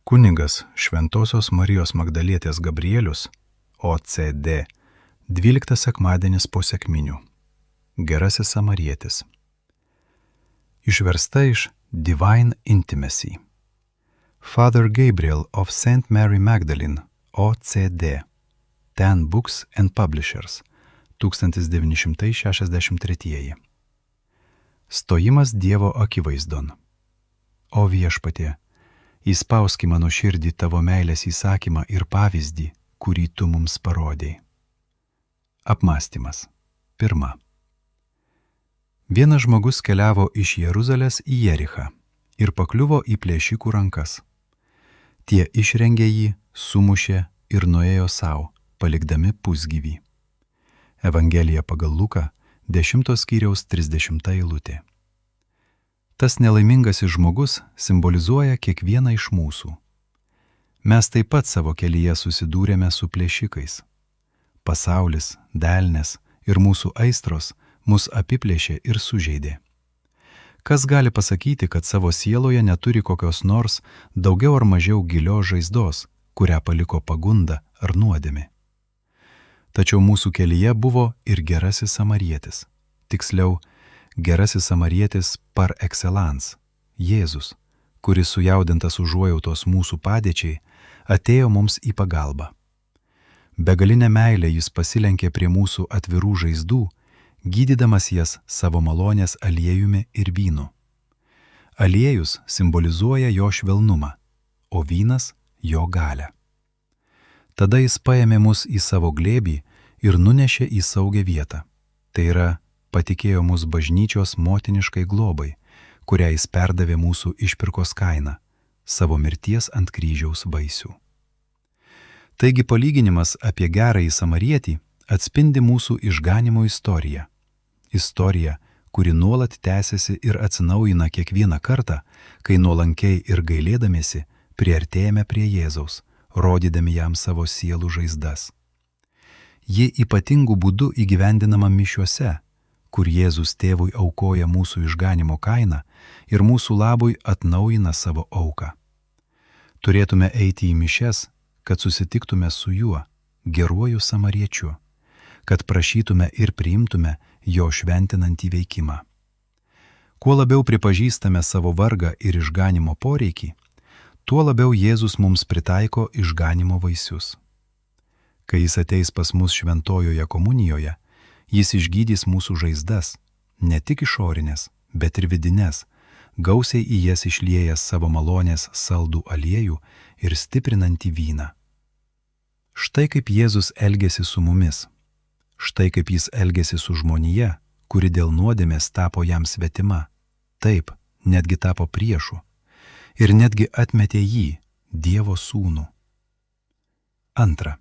Kunigas Šventosios Marijos Magdalietės Gabrielius, OCD, 12 sekmadienis po sekminių. Gerasis samarietis. Išversta iš Divine Intimacy. Father Gabriel of St. Mary Magdalene, OCD, 10 Books and Publishers, 1963. Stojimas Dievo akivaizdon. O viešpatie, įspauski mano širdį tavo meilės įsakymą ir pavyzdį, kurį tu mums parodėjai. Apmąstymas. 1. Vienas žmogus keliavo iš Jeruzalės į Jerichą ir pakliuvo į plėšikų rankas. Tie išrengė jį, sumušė ir nuėjo savo, palikdami pusgyvį. Evangelija pagal Luką, 10 skyriaus 30 eilutė. Tas nelaimingasis žmogus simbolizuoja kiekvieną iš mūsų. Mes taip pat savo kelyje susidūrėme su plėšikais. Pasaulis, delnes ir mūsų aistros mus apiplėšė ir sužeidė. Kas gali pasakyti, kad savo sieloje neturi kokios nors daugiau ar mažiau gilios žaizdos, kurią paliko pagunda ar nuodėmė? Tačiau mūsų kelyje buvo ir gerasis samarietis. Tiksliau, gerasis samarietis par excellence, Jėzus, kuris sujaudintas užuojautos mūsų padėčiai, atėjo mums į pagalbą. Begalinę meilę jis pasilenkė prie mūsų atvirų žaizdų, gydydamas jas savo malonės aliejumi ir vynu. Aliejus simbolizuoja jo švelnumą, o vynas jo galią. Tada jis paėmė mus į savo glėbį ir nunešė į saugią vietą. Tai yra, patikėjo mus bažnyčios motiniškai globai, kurią jis perdavė mūsų išpirkos kainą, savo mirties ant kryžiaus vaisių. Taigi palyginimas apie gerąjį samarietį atspindi mūsų išganymo istoriją. Istoriją, kuri nuolat tęsiasi ir atsinaujina kiekvieną kartą, kai nuolankiai ir gailėdamiesi priartėjame prie Jėzaus, rodydami jam savo sielų žaizdas. Ji ypatingų būdų įgyvendinama mišiuose, kur Jėzus tėvui aukoja mūsų išganimo kainą ir mūsų labui atnaujina savo auką. Turėtume eiti į mišias, kad susitiktume su juo, geruoju samariečiu, kad prašytume ir priimtume jo šventinantį veikimą. Kuo labiau pripažįstame savo vargą ir išganimo poreikį, tuo labiau Jėzus mums pritaiko išganimo vaisius. Kai jis ateis pas mus šventojoje komunijoje, jis išgydys mūsų žaizdas, ne tik išorinės, bet ir vidinės, gausiai į jas išliejęs savo malonės saldų aliejų ir stiprinantį vyną. Štai kaip Jėzus elgėsi su mumis. Štai kaip jis elgėsi su žmonija, kuri dėl nuodėmės tapo jam svetima. Taip, netgi tapo priešu. Ir netgi atmetė jį, Dievo sūnų. 2.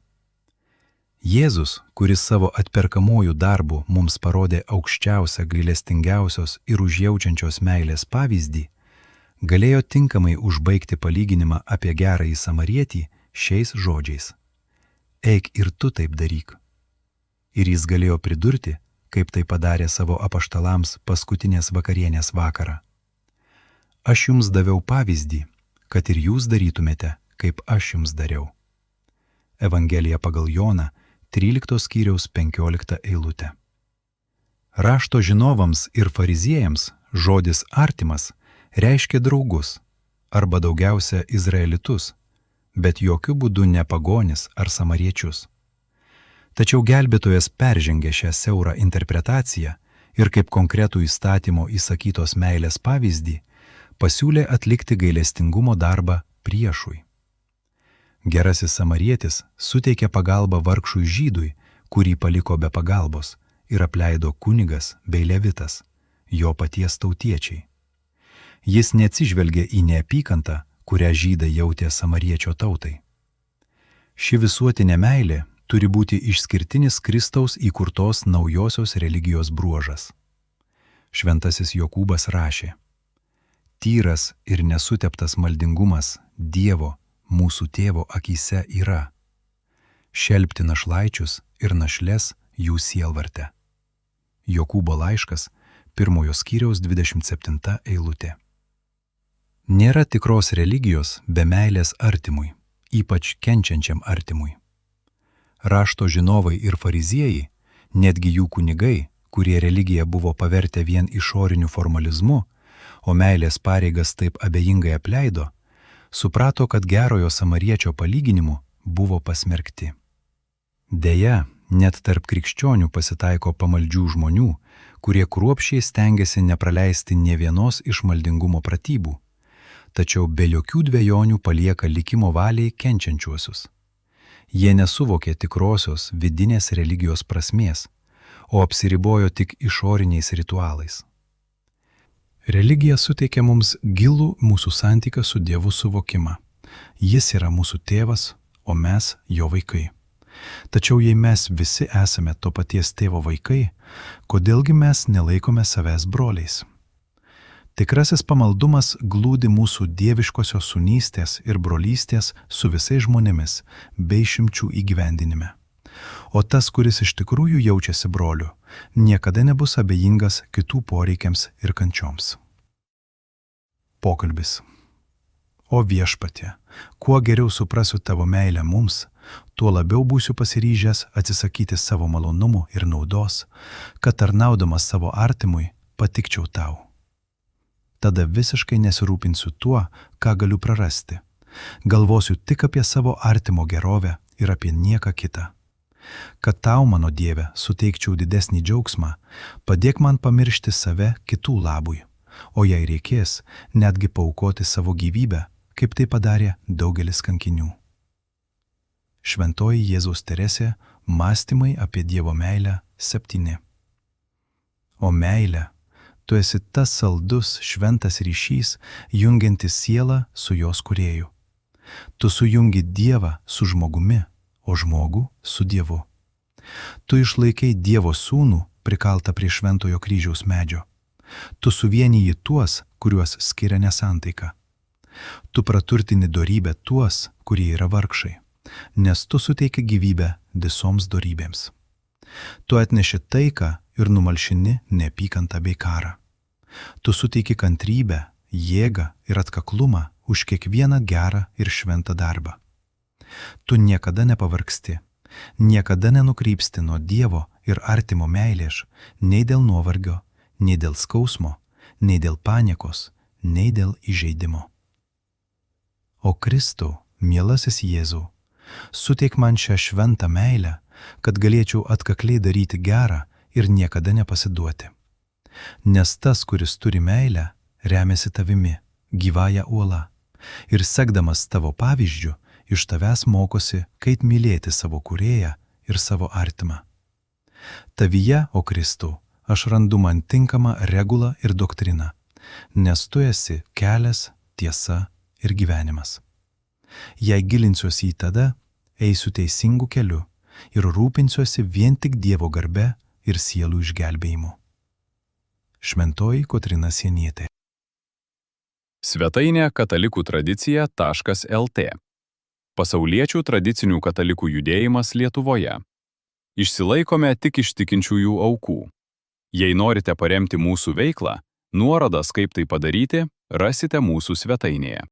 Jėzus, kuris savo atperkamojų darbų mums parodė aukščiausią gailestingiausios ir užjaučiančios meilės pavyzdį, galėjo tinkamai užbaigti palyginimą apie gerąjį samarietį šiais žodžiais: eik ir tu taip daryk. Ir jis galėjo pridurti, kaip tai padarė savo apaštalams paskutinės vakarienės vakarą: aš jums daviau pavyzdį, kad ir jūs darytumėte, kaip aš jums dariau. Evangelija pagal Joną, 13 skyriaus 15 eilutė. Rašto žinovams ir fariziejams žodis artimas reiškia draugus arba daugiausia izraelitus, bet jokių būdų ne pagonis ar samariečius. Tačiau gelbėtojas peržengė šią siaurą interpretaciją ir kaip konkretų įstatymo įsakytos meilės pavyzdį pasiūlė atlikti gailestingumo darbą priešui. Gerasis samarietis suteikė pagalbą vargšui žydui, kurį paliko be pagalbos, ir apleido kunigas bei levitas, jo paties tautiečiai. Jis neatsižvelgė į neapykantą, kurią žydai jautė samariečio tautai. Ši visuotinė meilė turi būti išskirtinis Kristaus įkurtos naujosios religijos bruožas. Šventasis Jokūbas rašė: tyras ir nesuteptas maldingumas Dievo, mūsų tėvo akyse yra šelpti našlaičius ir našles jų sielvarte. Jokūbo laiškas, 1 skyriaus 27 eilutė. Nėra tikros religijos be meilės artimui, ypač kenčiančiam artimui. Rašto žinovai ir fariziejai, netgi jų kunigai, kurie religiją buvo pavertę vien išoriniu formalizmu, o meilės pareigas taip abejingai apleido, suprato, kad gerojo samariečio palyginimu buvo pasmerkti. Deja, net tarp krikščionių pasitaiko pamaldžių žmonių, kurie kruopščiai stengiasi nepraleisti nė vienos iš maldingumo pratybų, tačiau be jokių dvejonių palieka likimo valiai kenčiančiuosius. Jie nesuvokė tikrosios vidinės religijos prasmės, o apsiribojo tik išoriniais ritualais. Religija suteikia mums gilų mūsų santykio su Dievu suvokimą. Jis yra mūsų tėvas, o mes jo vaikai. Tačiau jei mes visi esame to paties tėvo vaikai, kodėlgi mes nelaikome savęs broliais? Tikrasis pamaldumas glūdi mūsų dieviškosios sūnystės ir brolystės su visais žmonėmis bei išimčių įgyvendinime. O tas, kuris iš tikrųjų jaučiasi broliu, niekada nebus abejingas kitų poreikiams ir kančioms. Pokalbis. O Viešpatie, kuo geriau suprasiu tavo meilę mums, tuo labiau būsiu pasiryžęs atsisakyti savo malonumų ir naudos, kad tarnaudamas savo artimui patikčiau tau. Tada visiškai nesirūpinsiu tuo, ką galiu prarasti. Galvosiu tik apie savo artimo gerovę ir apie nieką kitą. Kad tau, mano Dieve, suteikčiau didesnį džiaugsmą, padėk man pamiršti save kitų labui, o jei reikės, netgi paaukoti savo gyvybę, kaip tai padarė daugelis kankinių. Šventoji Jėzaus Teresė, mąstymai apie Dievo meilę 7. O meilė, tu esi tas saldus, šventas ryšys, jungiantis sielą su jos kūrėju. Tu sujungi Dievą su žmogumi, o žmogų su Dievu. Tu išlaikai Dievo sūnų prikaltą prie šventojo kryžiaus medžio. Tu suvieniji tuos, kuriuos skiria nesantaika. Tu praturtini dorybę tuos, kurie yra vargšai, nes tu suteiki gyvybę visoms dorybėms. Tu atneši taiką ir numalšini neapykantą bei karą. Tu suteiki kantrybę, jėgą ir atkaklumą už kiekvieną gerą ir šventą darbą. Tu niekada nepavargsti, niekada nenukrypsti nuo Dievo ir artimo meilės, nei dėl nuovargio, nei dėl skausmo, nei dėl paniekos, nei dėl įžeidimo. O Kristau, mielasis Jėzau, suteik man šią šventą meilę, kad galėčiau atkakliai daryti gerą ir niekada nepasiduoti. Nes tas, kuris turi meilę, remiasi tavimi, gyvąja uola, ir sekdamas tavo pavyzdžiu, iš tavęs mokosi, kaip mylėti savo kūrėją ir savo artimą. Tavyje, o Kristau, aš randu man tinkamą regulą ir doktriną, nes tu esi kelias, tiesa ir gyvenimas. Jei gilinsiuosi į tada, eisiu teisingu keliu ir rūpinsiuosi vien tik Dievo garbe ir sielų išgelbėjimu. Šventoji Kotryna Sienietė. Svetainė katalikų-tradicija.lt. Pasauliečių tradicinių katalikų judėjimas Lietuvoje. Išsilaikome tik iš tikinčiųjų aukų. Jei norite paremti mūsų veiklą, nuorodas, kaip tai padaryti, rasite mūsų svetainėje.